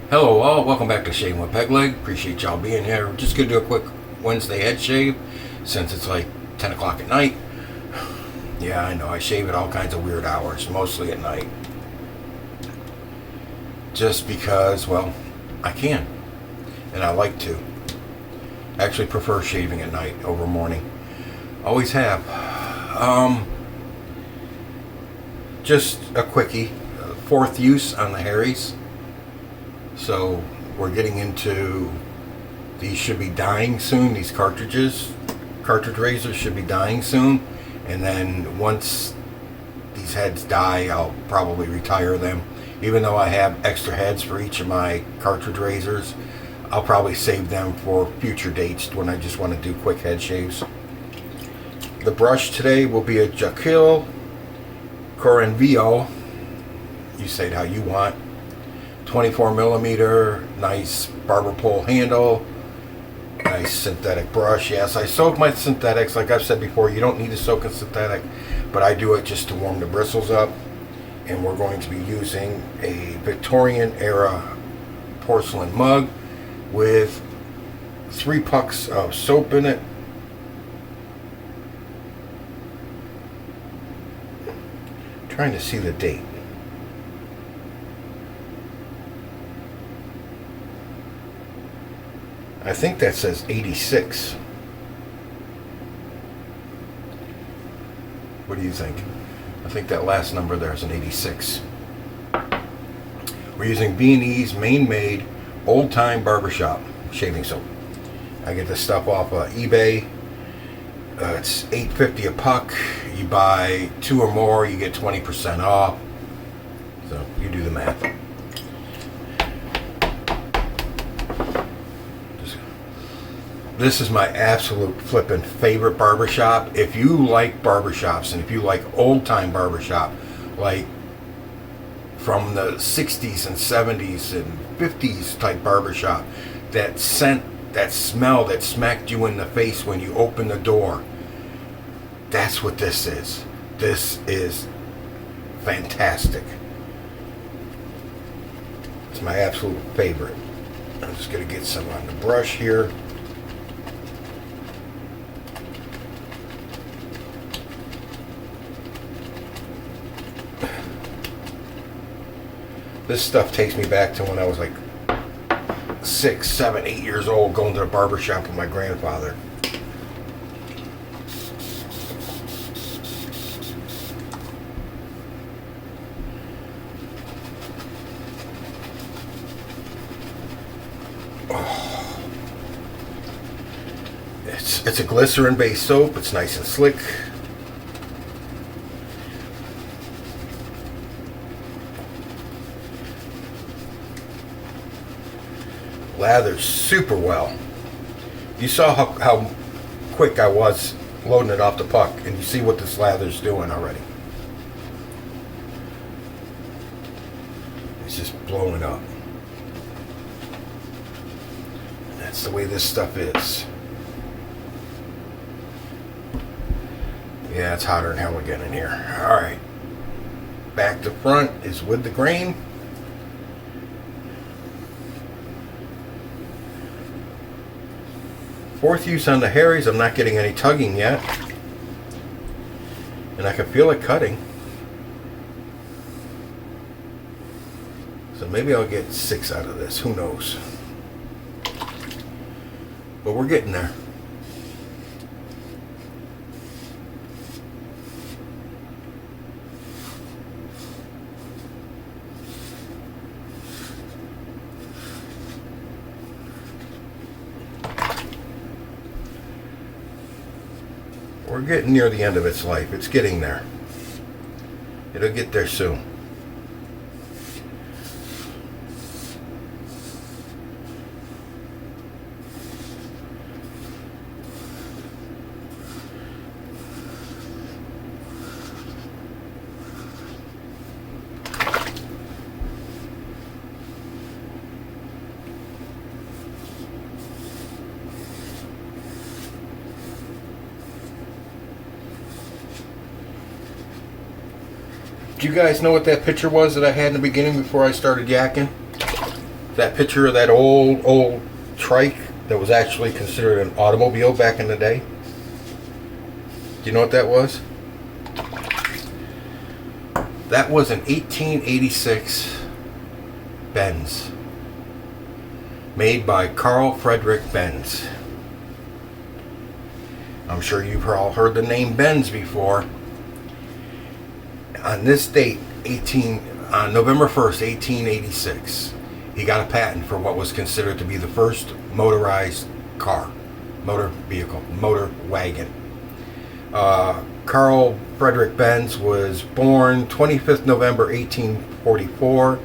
Hello all, welcome back to Shaving with Peg Leg. Appreciate y'all being here. We're just gonna do a quick Wednesday head shave since it's like 10 o'clock at night. Yeah, I know, I shave at all kinds of weird hours, mostly at night. Just because, well, I can. And I like to. I actually prefer shaving at night over morning. Always have. Just a quickie. Fourth use on the Harrys. So we're getting into, these should be dying soon, these cartridge razors should be dying soon, and then once these heads die I'll probably retire them. Even though I have extra heads for each of my cartridge razors, I'll probably save them for future dates when I just want to do quick head shaves. The brush today will be a Jequil Corenveo, you say it how you want. 24 millimeter, nice barber pole handle, nice synthetic brush. Yes, I soak my synthetics. Like I've said before, you don't need to soak a synthetic, but I do it just to warm the bristles up. And we're going to be using a Victorian era porcelain mug with 3 pucks of soap in it. Trying to see the date. I think that says 86. What do you think? I think that last number there is an 86. We're using V&E's Maine made Old Tyme Barbershop shaving soap. I get this stuff off eBay. It's $8.50 a puck. You buy 2 or more, you get 20% off. So you do the math. This is my absolute flippin' favorite barbershop. If you like barbershops and if you like old time barbershop, like from the 60s and 70s and 50s type barbershop, that scent, that smell that smacked you in the face when you open the door, that's what this is. This is fantastic. It's my absolute favorite. I'm just going to get some on the brush here. This stuff takes me back to when I was like 6, 7, 8 years old, going to the barber shop with my grandfather. Oh. It's a glycerin-based soap. It's nice and slick. Lathers super well. You saw how quick I was loading it off the puck, and you see what this lather's doing already. It's just blowing up. And that's the way this stuff is. Yeah, it's hotter than hell again in here. Alright. Back to front is with the grain. Fourth use on the Harrys. I'm not getting any tugging yet. And I can feel it cutting. So maybe I'll get 6 out of this. Who knows? But we're getting there. We're getting near the end of its life. It's getting there. It'll get there soon. Do you guys know what that picture was that I had in the beginning before I started yakking? that picture of that old trike that was actually considered an automobile back in the day? Do you know what that was? That was an 1886 Benz, made by Carl Friedrich Benz. I'm sure you've all heard the name Benz before. On this date, on November 1st, 1886, he got a patent for what was considered to be the first motorized car, motor vehicle, motor wagon. Carl Friedrich Benz was born 25th November 1844,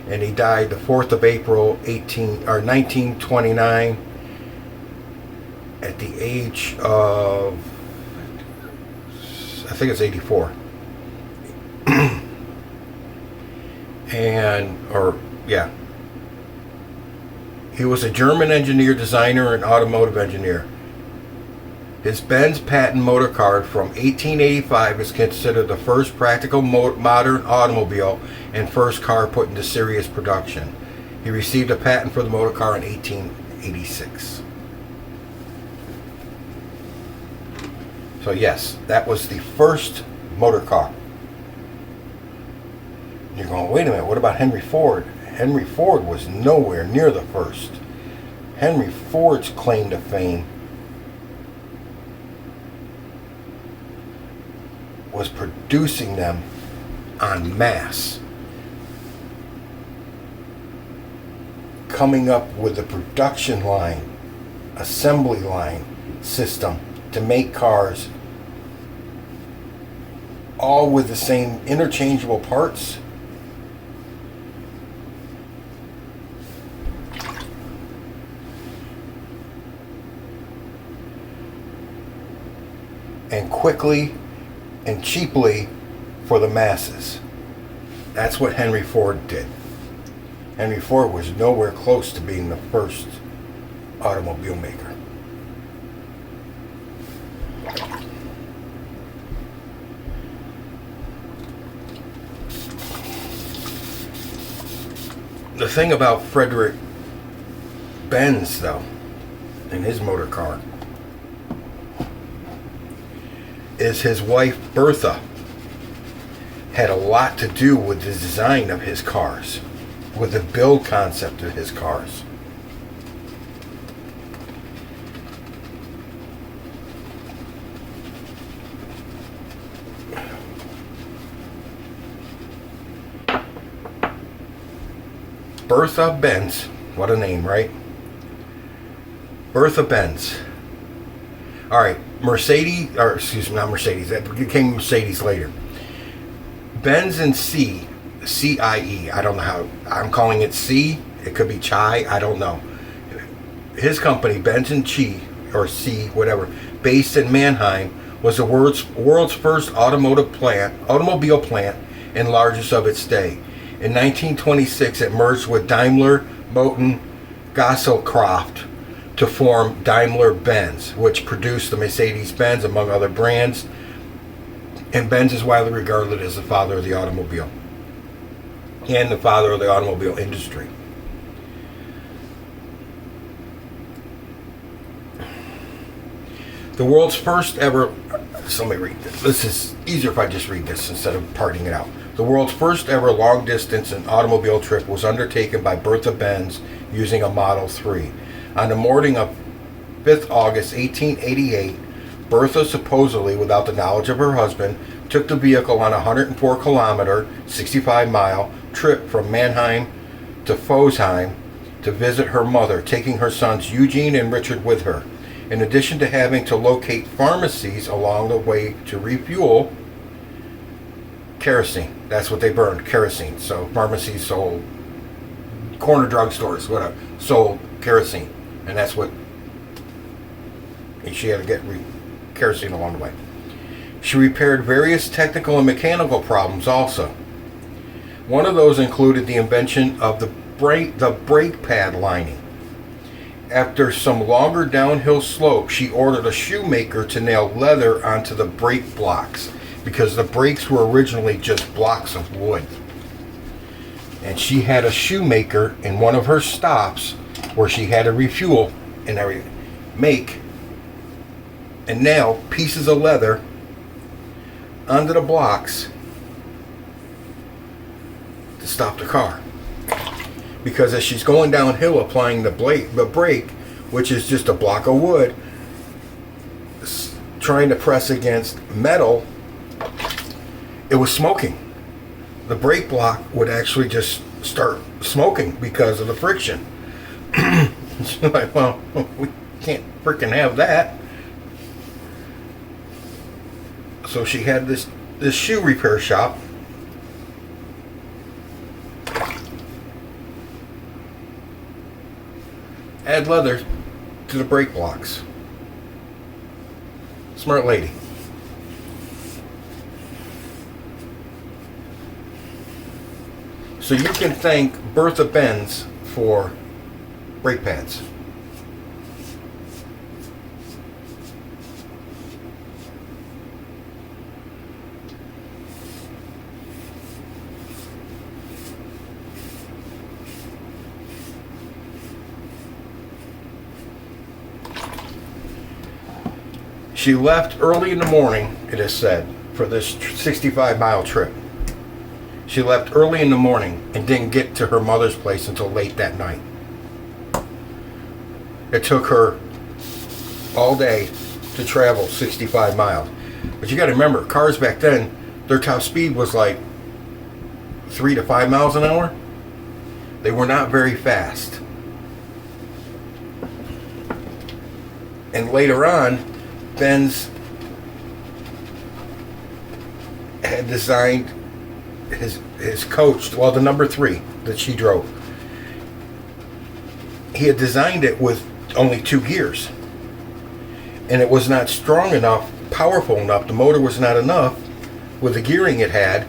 and he died the 4th of April 1929 at the age of, I think it's 84. He was a German engineer, designer, and automotive engineer. His Benz patent motor car from 1885 is considered the first practical modern automobile and first car put into serious production. He received a patent for the motor car in 1886. So yes, that was the first motor car. You're going, wait a minute, what about Henry Ford? Henry Ford was nowhere near the first. Henry Ford's claim to fame was producing them en masse, coming up with a production line, assembly line system to make cars all with the same interchangeable parts. And quickly and cheaply for the masses. That's what Henry Ford did. Henry Ford was nowhere close to being the first automobile maker. The thing about Frederick Benz, though, and his motor car, is his wife Bertha had a lot to do with the design of his cars, with the build concept of his cars. Bertha Benz, what a name, right? Bertha Benz. All right, Mercedes, or excuse me, not Mercedes, that became Mercedes later. Benz and C-I-E, I don't know how, I'm calling it C, it could be Chai, I don't know. His company, Benz and Chi, or C, whatever, based in Mannheim, was the world's first automobile plant and largest of its day. In 1926, it merged with Daimler Moten Gasselkraft to form Daimler-Benz, which produced the Mercedes-Benz, among other brands. And Benz is widely regarded as the father of the automobile and the father of the automobile industry. The world's first ever, so let me read this. This is easier if I just read this instead of parting it out. The world's first ever long distance and automobile trip was undertaken by Bertha Benz using a Model 3. On the morning of 5th August 1888, Bertha, supposedly without the knowledge of her husband, took the vehicle on a 104-kilometer, 65-mile trip from Mannheim to Fosheim to visit her mother, taking her sons Eugene and Richard with her. In addition to having to locate pharmacies along the way to refuel kerosene. That's what they burned, kerosene. So pharmacies sold, corner drugstores, whatever, sold kerosene. And that's what she had to get kerosene along the way. She repaired various technical and mechanical problems also. One of those included the invention of the brake pad lining. After some longer downhill slope, she ordered a shoemaker to nail leather onto the brake blocks because the brakes were originally just blocks of wood. And she had a shoemaker in one of her stops where she had to refuel and make and nail pieces of leather onto the blocks to stop the car. Because as she's going downhill applying the brake, which is just a block of wood, trying to press against metal, it was smoking. The brake block would actually just start smoking because of the friction. She's like, well, we can't freaking have that. So she had this shoe repair shop. Add leather to the brake blocks. Smart lady. So you can thank Bertha Benz for brake pads. She left early in the morning, it is said, for this 65-mile trip. She left early in the morning and didn't get to her mother's place until late that night. It took her all day to travel 65 miles. But you got to remember, cars back then, their top speed was like 3 to 5 miles an hour. They were not very fast. And later on, Benz had designed his coach, well, the number 3 that she drove. He had designed it with only 2 gears, and it was not strong enough, powerful enough. The motor was not enough with the gearing it had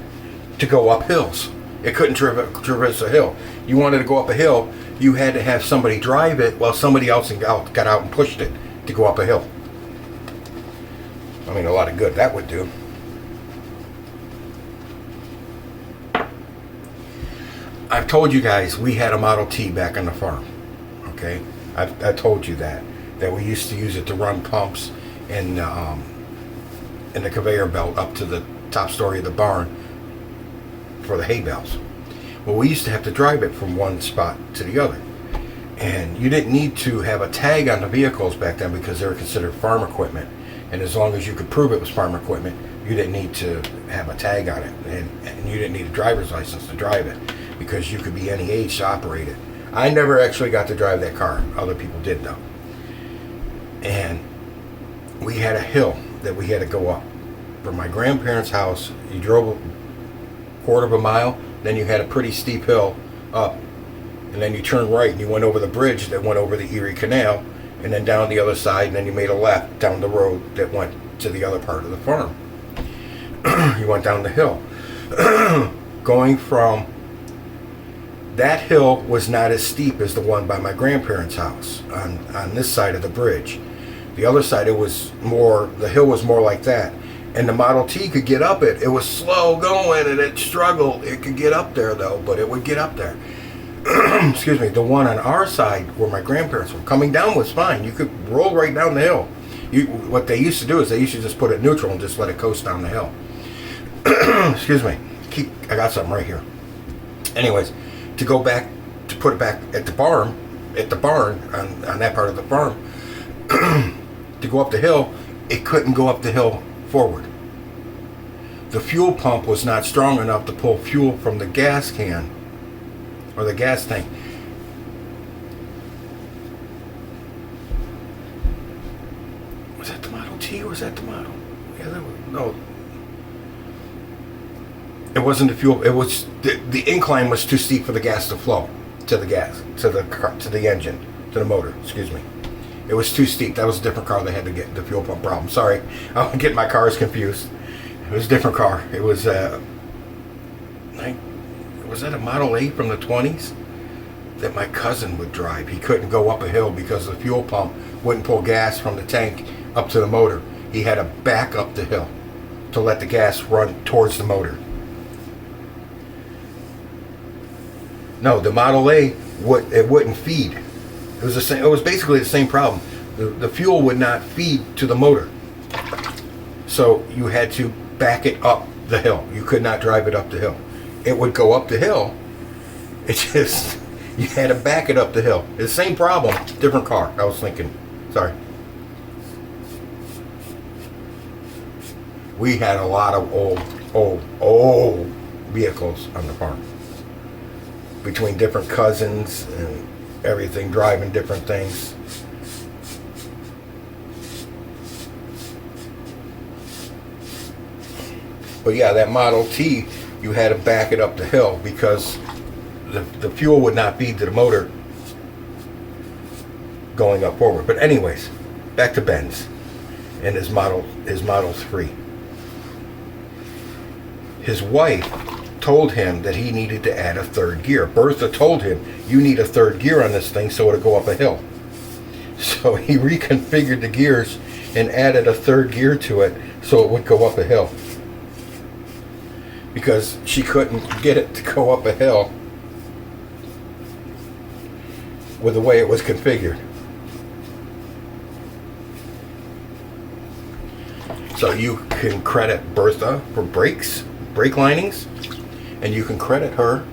to go up hills. It couldn't traverse a hill. You wanted to go up a hill, you had to have somebody drive it while somebody else got out and pushed it to go up a hill. I mean, a lot of good that would do. I've told you guys we had a Model T back on the farm. Okay, I told you that we used to use it to run pumps and the conveyor belt up to the top story of the barn for the hay bales. Well, we used to have to drive it from one spot to the other, and you didn't need to have a tag on the vehicles back then because they were considered farm equipment. And as long as you could prove it was farm equipment, you didn't need to have a tag on it, and you didn't need a driver's license to drive it because you could be any age to operate it. I never actually got to drive that car. Other people did though. And we had a hill that we had to go up. From my grandparents' house, you drove a quarter of a mile, then you had a pretty steep hill up, and then you turned right and you went over the bridge that went over the Erie Canal, and then down the other side, and then you made a left down the road that went to the other part of the farm. You went down the hill. Going from that hill was not as steep as the one by my grandparents' house on this side of the bridge. The other side, it was more, the hill was more like that. And the Model T could get up it. It was slow going and it struggled. It could get up there though, but it would get up there. Excuse me, the one on our side where my grandparents were coming down was fine. You could roll right down the hill. What they used to do is they used to just put it neutral and just let it coast down the hill. Excuse me. I got something right here. Anyways, to put it back at the barn on that part of the farm, to go up the hill, it couldn't go up the hill forward. The fuel pump was not strong enough to pull fuel from the gas can or the gas tank. Was that the Model T or was that the Model? Yeah, no. It wasn't the fuel. It was the incline was too steep for the gas to flow to the engine, to the motor. Excuse me. It was too steep. That was a different car that had to get the fuel pump problem. Sorry, I'm getting my cars confused. It was a different car. It was was that a Model 8 from the 20s that my cousin would drive. He couldn't go up a hill because the fuel pump wouldn't pull gas from the tank up to the motor. He had to back up the hill to let the gas run towards the motor. No, the Model A, it wouldn't feed. It was the same. It was basically the same problem. The fuel would not feed to the motor, so you had to back it up the hill. You could not drive it up the hill. It would go up the hill. It just, you had to back it up the hill. It's the same problem, different car. I was thinking. Sorry. We had a lot of old vehicles on the farm. Between different cousins and everything, driving different things. But yeah, that Model T, you had to back it up the hill because the fuel would not feed to the motor going up forward. But anyways, back to Ben's and his Model 3. His wife told him that he needed to add a third gear. Bertha told him, you need a third gear on this thing so it'll go up a hill. So he reconfigured the gears and added a third gear to it so it would go up a hill. Because she couldn't get it to go up a hill with the way it was configured. So you can credit Bertha for brake linings, and you can credit her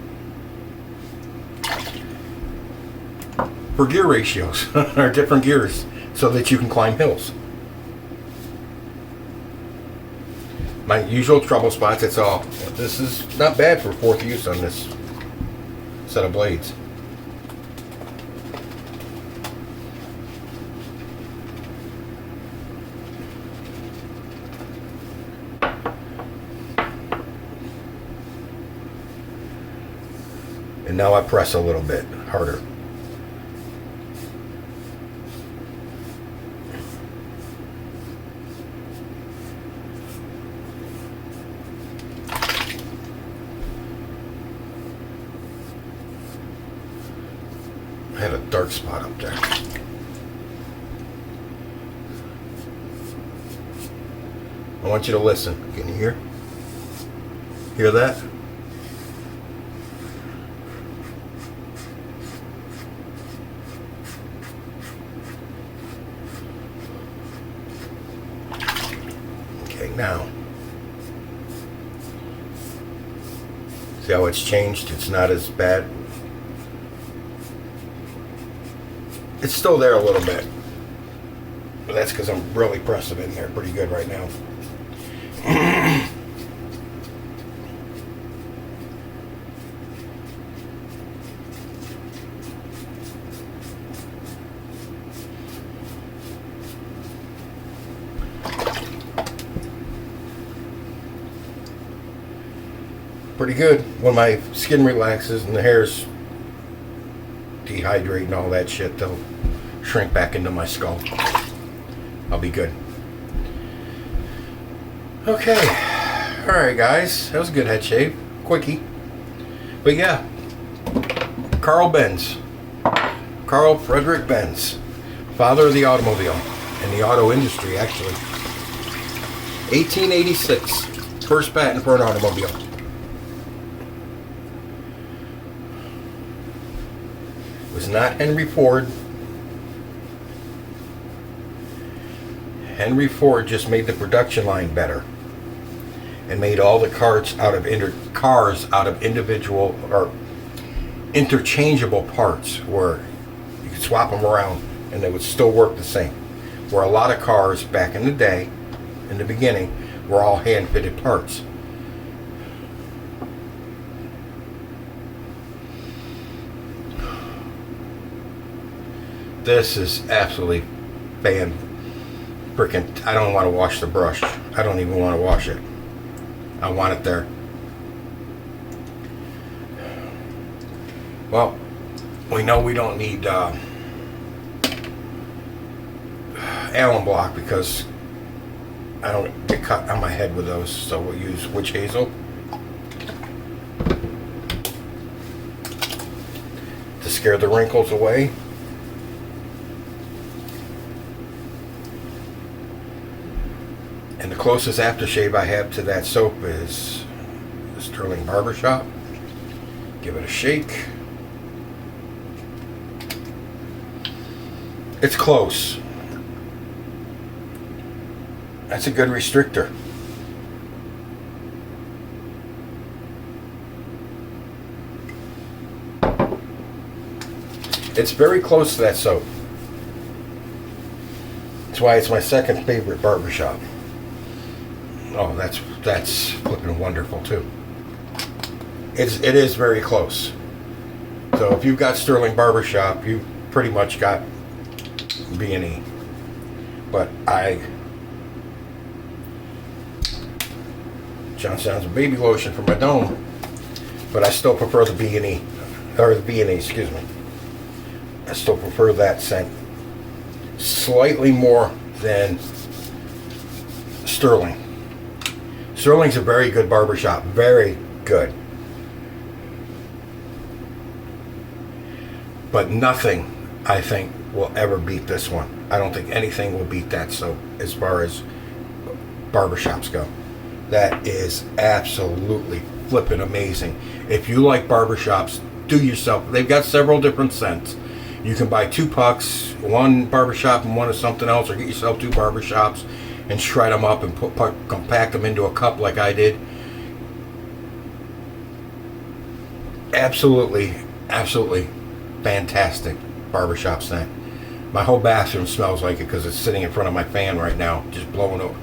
for gear ratios or different gears so that you can climb hills. My usual trouble spots, it's all. This is not bad for fourth use on this set of blades. And now I press a little bit harder. I had a dark spot up there. I want you to listen. Can you hear? Hear that? Now, see how it's changed? It's not as bad. It's still there a little bit, but that's because I'm really pressing in there pretty good right now. Pretty good. When my skin relaxes and the hairs dehydrate and all that shit, they'll shrink back into my skull. I'll be good. Okay. Alright guys, that was a good head shave. Quickie. But yeah, Carl Frederick Benz, father of the automobile and the auto industry actually. 1886, first patent for an automobile. Was not Henry Ford. Henry Ford just made the production line better and made all the cars out of individual or interchangeable parts where you could swap them around and they would still work the same. Where a lot of cars back in the day, in the beginning, were all hand-fitted parts. This is absolutely freaking. I don't want to wash the brush. I don't even want to wash it. I want it there. Well, we know we don't need Allen block because I don't get cut on my head with those. So we'll use witch hazel to scare the wrinkles away. And the closest aftershave I have to that soap is the Stirling Barbershop. Give it a shake. It's close. That's a good restrictor. It's very close to that soap. That's why it's my second favorite barbershop. Oh, that's flipping wonderful too. It is very close. So if you've got Stirling Barbershop, you've pretty much got V&E. But John sounds a baby lotion for my dome, but I still prefer the V&E, or the V&E, excuse me. I still prefer that scent slightly more than Stirling. Stirling's a very good barbershop, very good. But nothing, I think, will ever beat this one. I don't think anything will beat that soap as far as barbershops go. That is absolutely flippin' amazing. If you like barbershops, do yourself. They've got several different scents. You can buy 2 pucks, one barbershop and one of something else, or get yourself 2 barbershops and shred them up and compact them into a cup like I did. Absolutely, absolutely fantastic barbershop scent. My whole bathroom smells like it because it's sitting in front of my fan right now, just blowing up.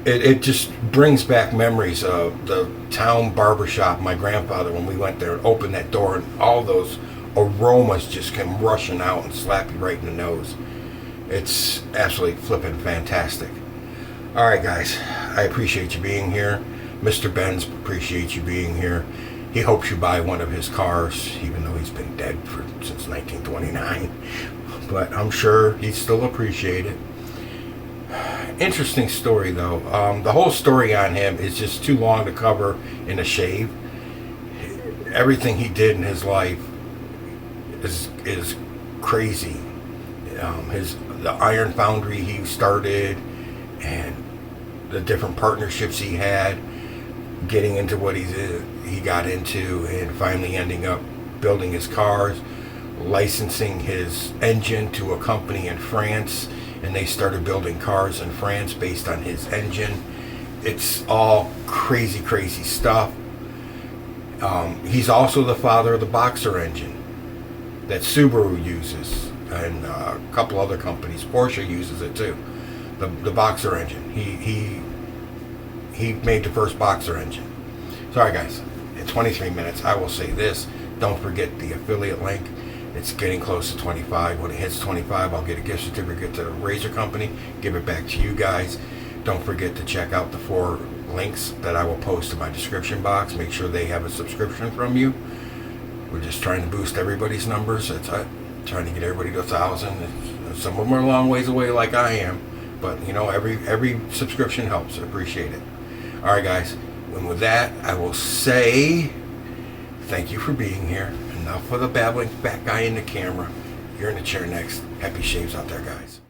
It just brings back memories of the town barbershop, my grandfather, when we went there and opened that door, and all those aromas just came rushing out and slap you right in the nose. It's absolutely flipping fantastic. All right, guys, I appreciate you being here. Mr. Benz appreciates you being here. He hopes you buy one of his cars, even though he's been dead since 1929. But I'm sure he'd still appreciate it. Interesting story, though. The whole story on him is just too long to cover in a shave. Everything he did in his life is crazy. The iron foundry he started, and the different partnerships he had, getting into what he got into, and finally ending up building his cars, licensing his engine to a company in France, and they started building cars in France based on his engine. It's all crazy, crazy stuff. He's also the father of the Boxer engine that Subaru uses, and a couple other companies. Porsche uses it too. The Boxer engine. He made the first Boxer engine. Sorry, guys. In 23 minutes, I will say this. Don't forget the affiliate link. It's getting close to 25. When it hits 25, I'll get a gift certificate to the razor company, give it back to you guys. Don't forget to check out the 4 links that I will post in my description box. Make sure they have a subscription from you. We're just trying to boost everybody's numbers. It's trying to get everybody to 1,000. Some of them are a long ways away like I am, but you know, every subscription helps. I appreciate it. All right, guys. And with that, I will say thank you for being here. Enough for the babbling fat guy in the camera. You're in the chair next. Happy shaves out there, guys.